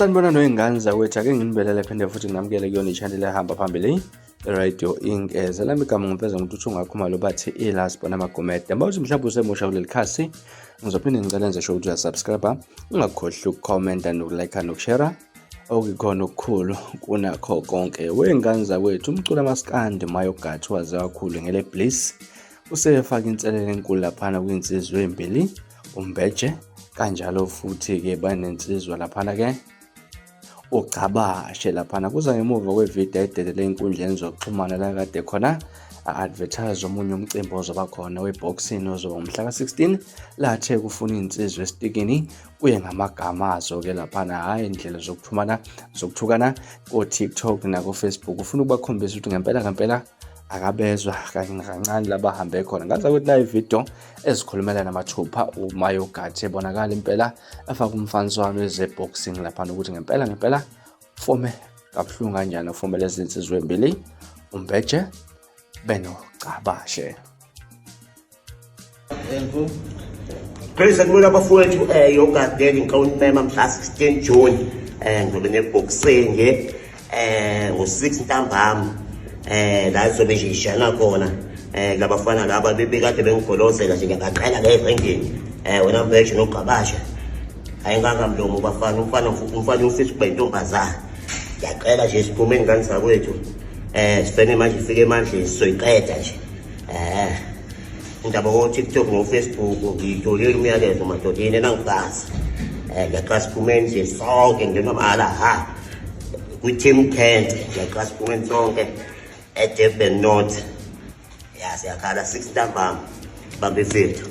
Sanibona noyingane zakwethu, ake nginibelele phinde futhi nginamukele kuyona i-channel ehamba phambili i-Radio Inkeza. Lami igama ngimfeza ngokuthi ungakhumalo bathi iLaspo namagumede. Mawuthi mhlawumbe usemusha kuleli khasi, ngizophinde ngicela nje ukuthi uyasubscribe, ungakhohlwa ukukhomenta nokulike nokushare. Okukhona okukhulu kunakho konke. Weyingane zakwethu, umculo amaskandi Mayogathi waziwa kakhulu ngele Bliss. Usefaka inselelo enkulu laphana kwinsizwe embili, uMbeje, kanjalo futhi-ke banensizwa laphana ke uCabashe laphana. Kuza ngemuva kwevideo ededele enkundleni zokuxhumana la kade khona advertise omunye umcimbi ozoba khona weboxing ozoba umhla ka-16 lathe kufuna insizwe estikini kuye ngamagama azo ke laphana, hayi indlela zokuthukana ko TikTok na ko Facebook. Ufuna ukubakhombisa ukuthi ngempela akabezwa kancane labahambe khona. Ngaza ukuthi la ivideo ezikhulumela namathupha uMayogathi ebonakala impela afaka umfaniswano wezeboxing laphana ukuthi ngempela fome kabuhlungu kanjani ufome lezi insizwe embili uMbeje benoCabashe. Praise God abafowethu yogadeli ngikawunimema mhla 16 June ngizobe neboxing ngo6 ntambama la izobe nje ishana khona labafana laba bebekade bengigolozela nje ngaqala la evengini wena Mbeje noCabashe ayinganga mlomo bafana umfana ufisa ukuba intombazana yaqela nje siphume ingane zakwethu sifene manje ifike emandleni soyiqeda nje indaba ko TikTok no Facebook ngitholile umyalezo madodeni enangigazi ngiyaqala siphume nje sonke ngenamala kwi-team Kent ngiyaqala siphume sonke eDurban North siyakhala 6 ntambama bambe fethu.